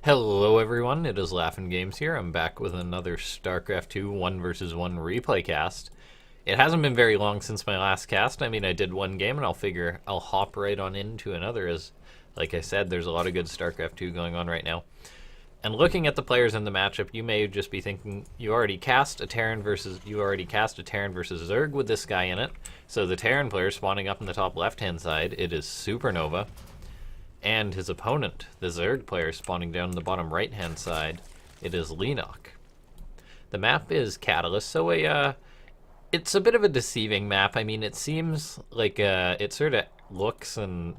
Hello everyone, it is LaughNgamez here. I'm back with another Starcraft 2 1 versus 1 replay cast. It hasn't been very long since my last cast. I mean, I did one game and I'll hop right on into another as, like I said, there's a lot of good Starcraft 2 going on right now. And looking at the players in the matchup, you may just be thinking you already cast a Terran versus Zerg with this guy in it. So the Terran player spawning up in the top left-hand side, it is SuperNova. And his opponent, the Zerg player spawning down the bottom right-hand side, it is Leenock. The map is Catalyst, so it's a bit of a deceiving map. I mean, it seems like it sort of looks, and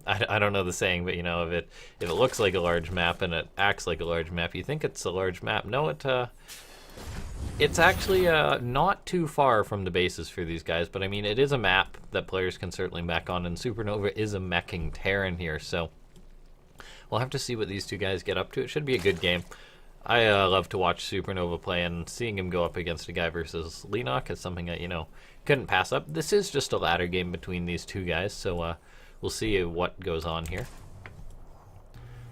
I don't know the saying, but you know, if it looks like a large map and it acts like a large map, you think it's a large map. No, it's actually not too far from the bases for these guys, but I mean, it is a map that players can certainly mech on, and SuperNova is a meching Terran here, so we'll have to see what these two guys get up to. It should be a good game. I love to watch SuperNova play, and seeing him go up against a guy versus Leenock is something that, you know, couldn't pass up. This is just a ladder game between these two guys, so we'll see what goes on here.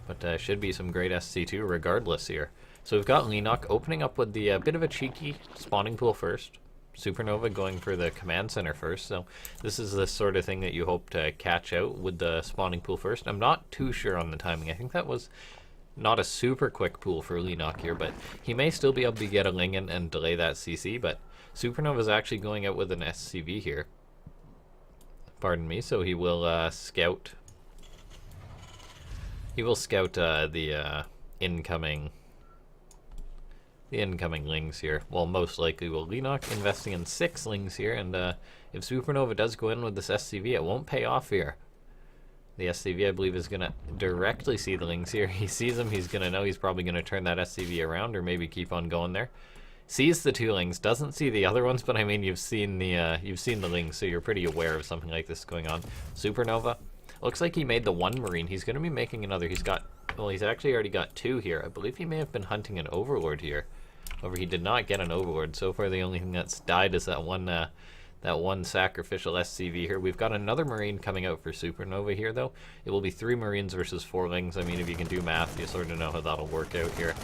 But should be some great SC2 regardless here. So we've got Leenock opening up with the bit of a cheeky spawning pool first. SuperNova going for the command center first. So this is the sort of thing that you hope to catch out with the spawning pool first. I'm not too sure on the timing. I think that was not a super quick pool for Leenock here, but he may still be able to get a Ling in and delay that CC. But SuperNova is actually going out with an SCV here. Pardon me. So he will scout. He will scout the incoming Lings here. Well, most likely will Leenock investing in 6 Lings here, and if SuperNova does go in with this SCV, it won't pay off here. The SCV, I believe, is going to directly see the Lings here. He sees them, he's going to know he's probably going to turn that SCV around, or maybe keep on going there. Sees the 2 Lings, doesn't see the other ones, but I mean, you've seen the Lings, so you're pretty aware of something like this going on. SuperNova, looks like he made the 1 Marine. He's going to be making another. He's actually already got 2 here. I believe he may have been hunting an Overlord here. However, he did not get an Overlord. So far, the only thing that's died is that one sacrificial SCV here. We've got another Marine coming out for SuperNova here, though. It will be 3 Marines versus 4 Lings. I mean, if you can do math, you sort of know how that'll work out here.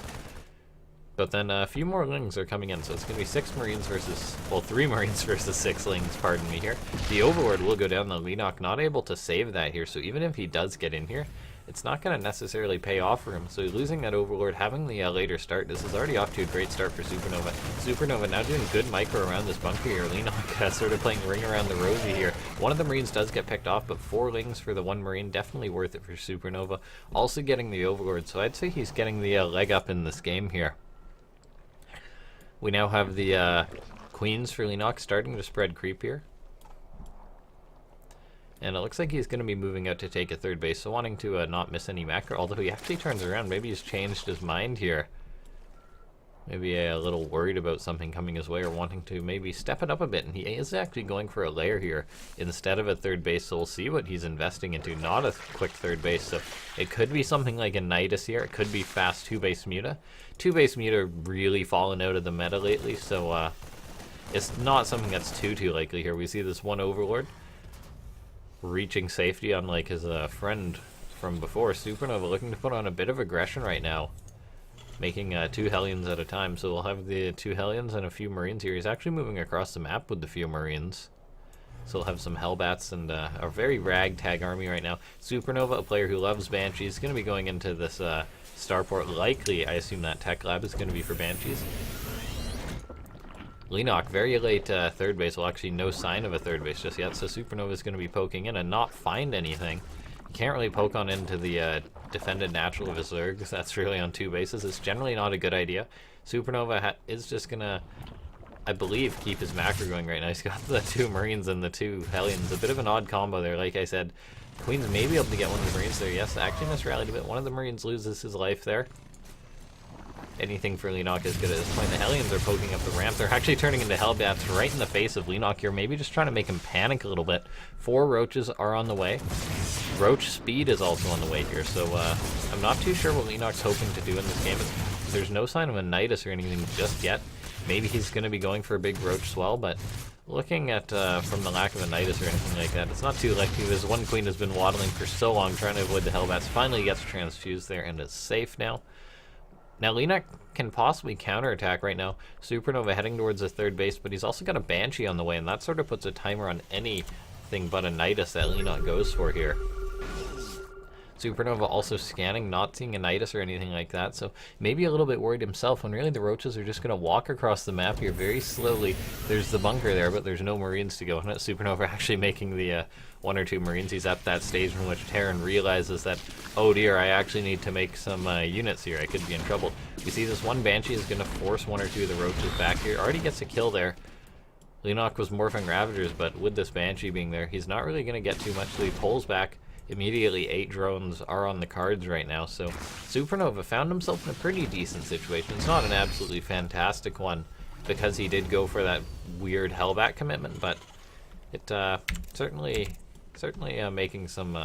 But then a few more Lings are coming in, so it's going to be 6 Marines versus, well, 3 Marines versus 6 Lings, pardon me here. The Overlord will go down, the Leenock not able to save that here, so even if he does get in here, it's not going to necessarily pay off for him. So losing that Overlord, having the later start, this is already off to a great start for SuperNova. SuperNova now doing good micro around this bunker here. Leenock sort of playing ring around the rosy here. One of the Marines does get picked off, but 4 Lings for the 1 Marine, definitely worth it for SuperNova. Also getting the Overlord, so I'd say he's getting the leg up in this game here. We now have the Queens for Leenock starting to spread creep here. And it looks like he's going to be moving out to take a 3rd base, so wanting to not miss any macro, although he actually turns around. Maybe he's changed his mind here. Maybe a little worried about something coming his way, or wanting to maybe step it up a bit, and he is actually going for a lair here instead of a 3rd base, so we'll see what he's investing into. Not a quick 3rd base, so it could be something like a Nidus here. It could be fast 2-base Muta. 2-base Muta really fallen out of the meta lately, so it's not something that's too likely here. We see this one Overlord reaching safety, unlike his friend from before. SuperNova looking to put on a bit of aggression right now, making 2 Hellions at a time. So we'll have the 2 Hellions and a few Marines here. He's actually moving across the map with the few Marines. So we'll have some Hellbats and a very ragtag army right now. SuperNova, a player who loves Banshees, is going to be going into this starport. Likely, I assume that Tech Lab is going to be for Banshees. Leenock, very late 3rd base. Well, actually, no sign of a 3rd base just yet. So SuperNova is going to be poking in and not find anything. You can't really poke on into the defended natural of his Zergs. That's really on 2 bases. It's generally not a good idea. SuperNova is just going to, I believe, keep his macro going right now. He's got the 2 Marines and the 2 Hellions. A bit of an odd combo there. Like I said, Queens may be able to get one of the Marines there. Yes, actually misrallied a bit. One of the Marines loses his life there. Anything for Leenock is good at this point. The Hellions are poking up the ramp. They're actually turning into Hellbats right in the face of Leenock here. Maybe just trying to make him panic a little bit. 4 Roaches are on the way. Roach speed is also on the way here. So I'm not too sure what Leenock's hoping to do in this game. There's no sign of a Nidus or anything just yet. Maybe he's going to be going for a big Roach swell, but Looking at, from the lack of a Nidus or anything like that, it's not too likely. This one queen has been waddling for so long trying to avoid the Hellbats. Finally gets transfused there and is safe now. Now, Leenock can possibly counterattack right now. SuperNova heading towards the third base, but he's also got a Banshee on the way, and that sort of puts a timer on anything but a Nidus that Leenock goes for here. SuperNova also scanning, not seeing a Nidus or anything like that, so maybe a little bit worried himself when really the Roaches are just going to walk across the map here very slowly. There's the bunker there, but there's no Marines to go in it. SuperNova actually making the 1 or 2 Marines. He's at that stage in which Terran realizes that, oh dear, I actually need to make some units here. I could be in trouble. You see this one Banshee is going to force 1 or 2 of the Roaches back here. Already gets a kill there. Leenock was morphing Ravagers, but with this Banshee being there, he's not really going to get too much, so he pulls back. Immediately 8 drones are on the cards right now, so SuperNova found himself in a pretty decent situation. It's not an absolutely fantastic one because he did go for that weird Hellbat commitment, but it certainly making some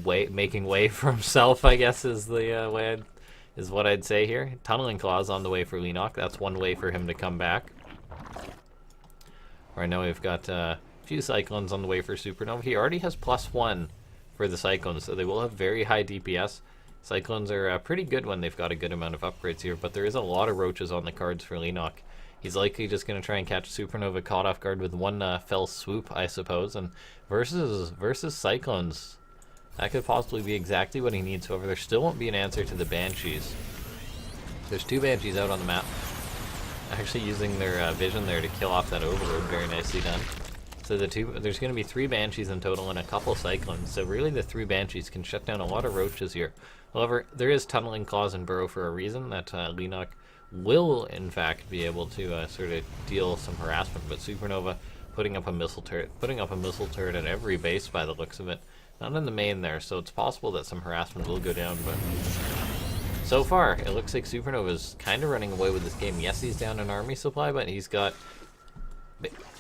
making way for himself, I guess, is the is what I'd say here. Tunneling Claws on the way for Leenock. That's one way for him to come back. Right now we've got few Cyclones on the way for SuperNova. He already has +1 for the Cyclones, so they will have very high DPS. Cyclones are pretty good when they've got a good amount of upgrades here, but there is a lot of Roaches on the cards for Leenock. He's likely just going to try and catch SuperNova caught off guard with one fell swoop, I suppose, and versus Cyclones, that could possibly be exactly what he needs. However, there still won't be an answer to the Banshees. There's 2 Banshees out on the map, actually using their vision there to kill off that Overload. Very nicely done. So there's going to be 3 Banshees in total and a couple Cyclones. So really the 3 Banshees can shut down a lot of Roaches here. However, there is Tunneling Claws and Burrow for a reason that Leenock will in fact be able to sort of deal some harassment. But SuperNova putting up a missile turret at every base by the looks of it. Not in the main there, so it's possible that some harassment will go down, but so far it looks like SuperNova's kind of running away with this game. Yes, he's down an army supply, but he's got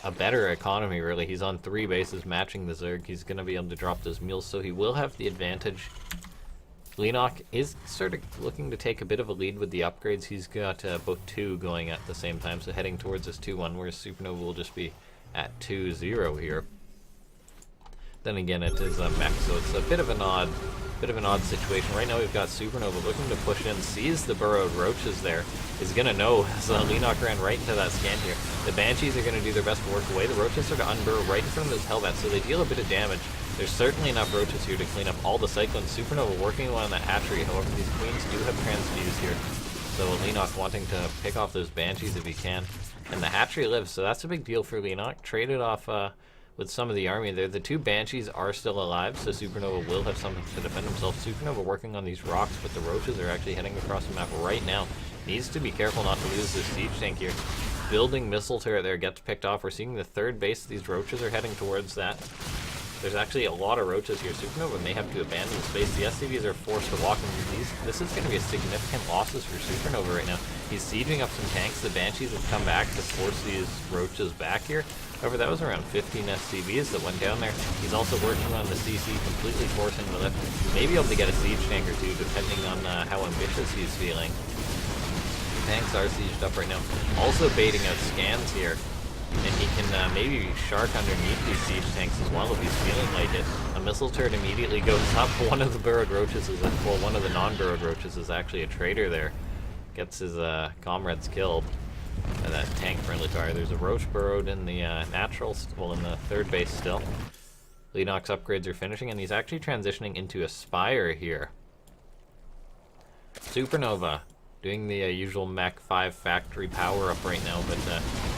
a better economy, really. He's on 3 bases matching the Zerg. He's going to be able to drop those mules, so he will have the advantage. Leenock is sort of looking to take a bit of a lead with the upgrades. He's got both 2 going at the same time, so heading towards this 2-1, whereas SuperNova will just be at 2-0 here. Then again, it is a mech, so it's a bit of an odd situation. Right now we've got SuperNova looking to push in, sees the burrowed Roaches there, is going to know, so Leenock ran right into that scan here. The Banshees are going to do their best to work away. The Roaches are to unburrow right in front of those Hellbats, so they deal a bit of damage. There's certainly enough Roaches here to clean up all the Cyclones. SuperNova working on that hatchery, however these Queens do have transfuse here. So Leenock wanting to pick off those Banshees if he can. And the hatchery lives, so that's a big deal for Leenock. Traded off with some of the army there. The 2 Banshees are still alive, so SuperNova will have something to defend himself. SuperNova working on these rocks, but the Roaches are actually heading across the map right now. Needs to be careful not to lose this siege tank here. Building missile turret there, gets picked off. We're seeing the 3rd base. These Roaches are heading towards that. There's actually a lot of Roaches here. SuperNova may have to abandon the space. The SCVs are forced to walk into these. This is going to be a significant losses for SuperNova right now. He's sieging up some tanks. The Banshees have come back to force these Roaches back here. However, that was around 15 SCVs that went down there. He's also working on the CC, completely forcing the lift. Maybe able to get a siege tank or 2, depending on how ambitious he's feeling. Tanks are sieged up right now. Also baiting out scans here. And he can maybe shark underneath these siege tanks as well if he's feeling like it. A missile turret immediately goes up. One of the burrowed Roaches is, well, one of the non-burrowed Roaches is actually a traitor there. Gets his comrades killed. That tank friendly fire. There's a Roach burrowed in the naturals, well, in the 3rd base still. Leenock's upgrades are finishing, and he's actually transitioning into a Spire here. SuperNova doing the usual Mach 5 factory power up right now, but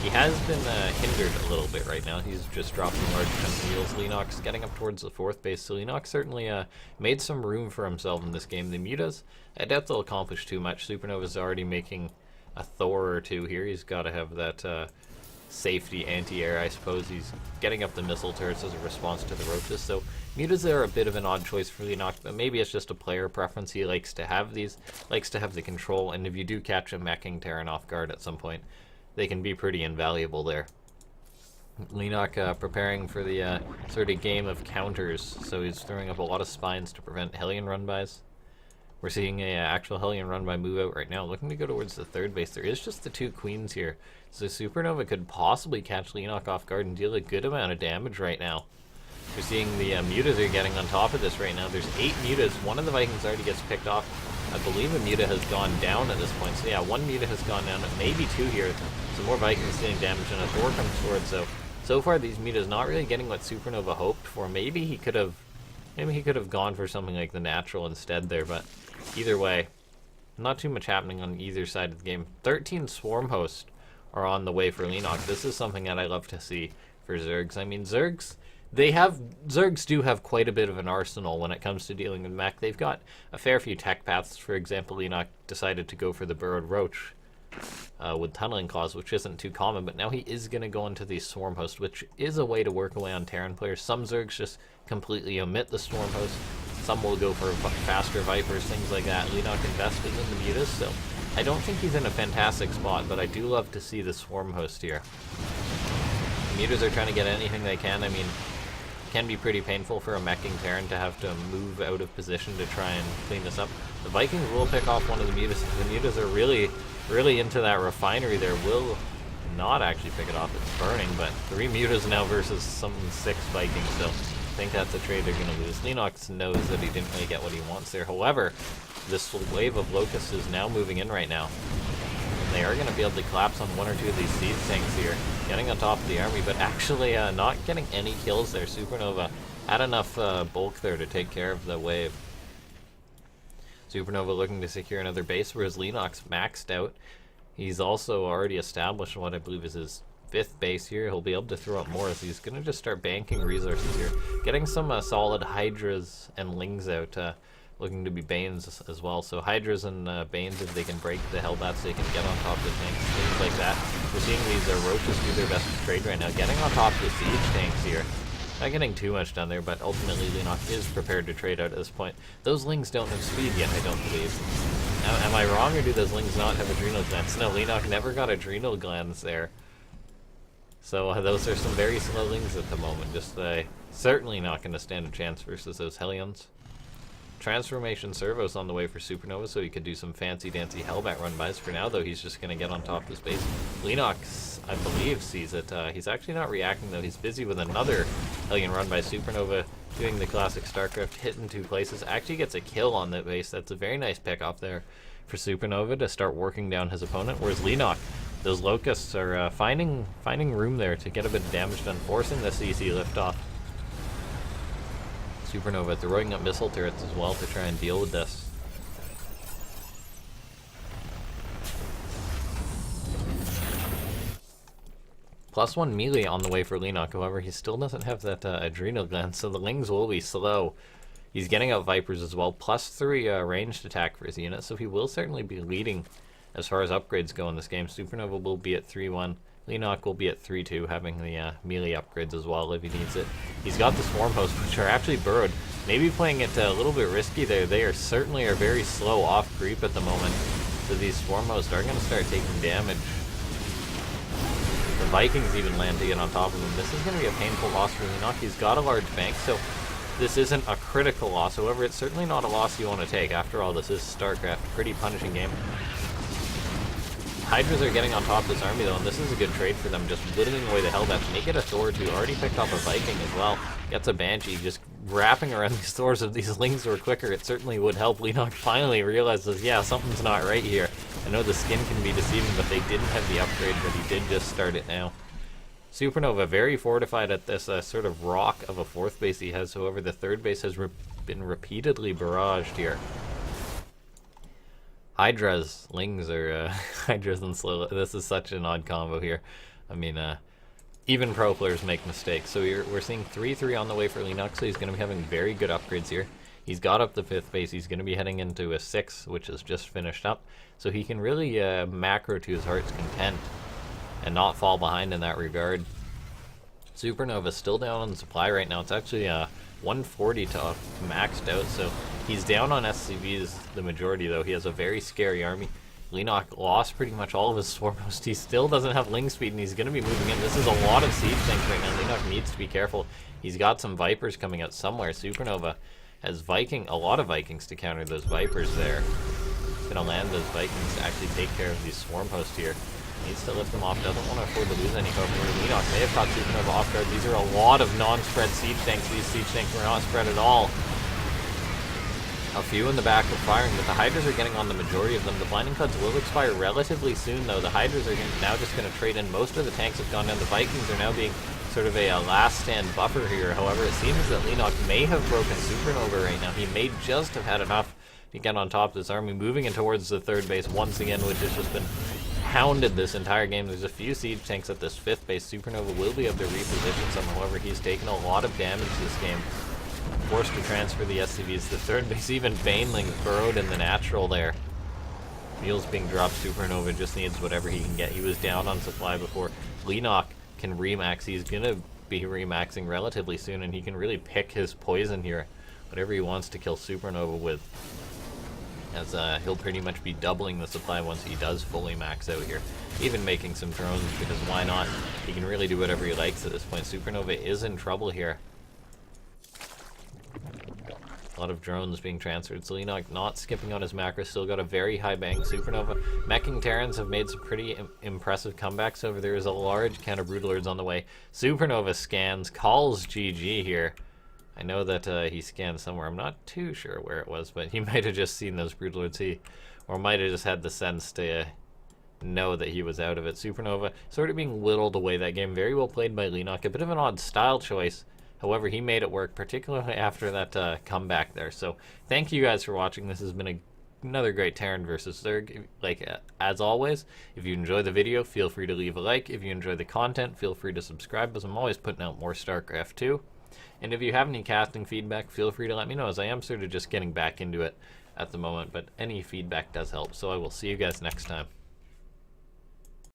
he has been hindered a little bit right now. He's just dropping large chunks of heals. Leenock's getting up towards the 4th base, so Leenock certainly made some room for himself in this game. The Mutas, I doubt they'll accomplish too much. SuperNova's already making a Thor or 2 here. He's got to have that safety anti-air, I suppose. He's getting up the missile turrets as a response to the Roaches, so Mutas are a bit of an odd choice for Leenock, but maybe it's just a player preference. He likes to have these, likes to have the control, and if you do catch a meching Terran off guard at some point, they can be pretty invaluable there. Leenock preparing for the sort of game of counters, so he's throwing up a lot of spines to prevent Hellion run-bys. We're seeing a actual Hellion run by move out right now, looking to go towards the third base. There is just the 2 queens here, so SuperNova could possibly catch Leenock off guard and deal a good amount of damage right now. We're seeing the mutas are getting on top of this right now. There's 8 mutas. One of the Vikings already gets picked off. I believe a muta has gone down at this point. So yeah, 1 muta has gone down, and maybe 2 here. Some more Vikings dealing damage, and a Thor comes forward. So far these mutas not really getting what SuperNova hoped for. Maybe he could have gone for something like the natural instead there, but either way, not too much happening on either side of the game. 13 Swarm Hosts are on the way for Leenock. This is something that I love to see for Zergs. I mean, Zergs do have quite a bit of an arsenal when it comes to dealing with mech. They've got a fair few tech paths. For example, Leenock decided to go for the Burrowed Roach with Tunneling Claws, which isn't too common, but now he is going to go into the Swarm Host, which is a way to work away on Terran players. Some Zergs just completely omit the Swarm Host. Some will go for faster Vipers, things like that. Leenock invested in the mutas, so I don't think he's in a fantastic spot, but I do love to see the Swarm Host here. The mutas are trying to get anything they can. I mean, it can be pretty painful for a meching Terran to have to move out of position to try and clean this up. The Vikings will pick off one of the mutas. The mutas are really into that refinery there. Will not actually pick it off. It's burning, but 3 mutas now versus some 6 Vikings, so I think that's a trade they're going to lose. Leenock knows that he didn't really get what he wants there. However, this wave of Locusts is now moving in right now. And they are going to be able to collapse on 1 or 2 of these siege tanks here, getting on top of the army, but actually not getting any kills there. SuperNova had enough bulk there to take care of the wave. SuperNova looking to secure another base, whereas Leenock's maxed out. He's also already established what I believe is his 5th base here. He'll be able to throw up more as he's going to just start banking resources here. Getting some solid Hydras and Lings out, looking to be Banes as well. So Hydras and Banes, if they can break the Hellbats, they can get on top of the tanks, things like that. We're seeing these Roaches do their best to trade right now. Getting on top of the siege tanks here. Not getting too much done there, but ultimately Leenock is prepared to trade out at this point. Those Lings don't have speed yet, I don't believe. Am I wrong, or do those Lings not have adrenal glands? No, Leenock never got adrenal glands there. So those are some very slow Lings at the moment. Just certainly not going to stand a chance versus those Hellions. Transformation Servos on the way for SuperNova, so he could do some fancy-dancy Hellbat run-bys. For now, though, he's just going to get on top of his base. Leenock, I believe, sees it. He's actually not reacting, though. He's busy with another Hellion run by SuperNova, doing the classic Starcraft, hitting 2 places. Actually gets a kill on that base. That's a very nice pick-off there for SuperNova to start working down his opponent, whereas Leenock, those Locusts are finding room there to get a bit of damage done, forcing the CC liftoff. SuperNova throwing up missile turrets as well to try and deal with this. +1 melee on the way for Leenock, however, he still doesn't have that adrenal gland, so the Lings will be slow. He's getting out Vipers as well, +3 ranged attack for his unit, so he will certainly be leading as far as upgrades go in this game. SuperNova will be at 3-1. Leenock will be at 3-2, having the melee upgrades as well if he needs it. He's got the Swarm Hosts, which are actually burrowed. Maybe playing it a little bit risky there. They are certainly very slow off creep at the moment, so these Swarm Hosts are going to start taking damage. The Vikings even land to get on top of him. This is going to be a painful loss for Leenock. He's got a large bank, so this isn't a critical loss. However, it's certainly not a loss you want to take. After all, this is StarCraft. Pretty punishing game. Hydras are getting on top of this army, though, and this is a good trade for them, just whittling away the Hellbats. Make it a Thor, too. Already picked off a Viking as well. Gets a Banshee, just wrapping around these Thors. If these Lings were quicker, it certainly would help. Leenock finally realizes, yeah, something's not right here. I know the skin can be deceiving, but they didn't have the upgrade, but he did just start it now. SuperNova very fortified at this sort of rock of a 4th base he has. However, the 3rd base has been repeatedly barraged here. Hydras, Lings are Hydras and slow. This is such an odd combo here. I mean, even pro players make mistakes. So we're seeing 3-3 on the way for Leenock, so he's going to be having very good upgrades here. He's got up the 5th base. He's going to be heading into a 6th, which is just finished up. So he can really macro to his heart's content and not fall behind in that regard. SuperNova still down on supply right now. It's actually 140 to maxed out, so he's down on SCVs the majority, though. He has a very scary army. Leenock lost pretty much all of his Swarm Hosts. He still doesn't have Ling speed, and he's going to be moving in. This is a lot of siege tanks right now. Leenock needs to be careful. He's got some Vipers coming out somewhere. SuperNova Has a lot of Vikings to counter those Vipers there. He's going to land those Vikings to actually take care of these Swarm Hosts here. Needs to lift them off, doesn't want to afford to lose any cover. Leenock may have caught SuperNova off guard. These are a lot of non-spread siege tanks. These siege tanks were not spread at all. A few in the back are firing, but the Hydras are getting on the majority of them. The Blinding Cuds will expire relatively soon, though. The Hydras are now just going to trade in. Most of the tanks have gone down. The Vikings are now being sort of a last stand buffer here. However, it seems that Leenock may have broken SuperNova right now. He may just have had enough to get on top of this army, moving in towards the third base once again, which has just been hounded this entire game. There's a few siege tanks at this fifth base. SuperNova will be able to reposition some. However, he's taken a lot of damage this game. Forced to transfer the SCVs. The third base, even Baneling burrowed in the natural there. Mule's being dropped. SuperNova just needs whatever he can get. He was down on supply before. Leenock can remax. He's going to be remaxing relatively soon, and he can really pick his poison here. Whatever he wants to kill SuperNova with. As he'll pretty much be doubling the supply once he does fully max out here. Even making some drones, because why not? He can really do whatever he likes at this point. SuperNova is in trouble here. A lot of drones being transferred. Leenock not skipping on his macro, still got a very high bang. SuperNova meching Terrans have made some pretty impressive comebacks over there. Is a large count of Broodlords on the way. SuperNova scans, calls GG here. I know that he scanned somewhere. I'm not too sure where it was, but he might have just seen those Broodlords. Or might have just had the sense to know that he was out of it. SuperNova sort of being whittled away that game. Very well played by Leenock. A bit of an odd style choice. However, he made it work, particularly after that comeback there. So, thank you guys for watching. This has been another great Terran versus Zerg. As always, if you enjoy the video, feel free to leave a like. If you enjoy the content, feel free to subscribe, as I'm always putting out more Starcraft 2. And if you have any casting feedback, feel free to let me know, as I am sort of just getting back into it at the moment. But any feedback does help. So, I will see you guys next time.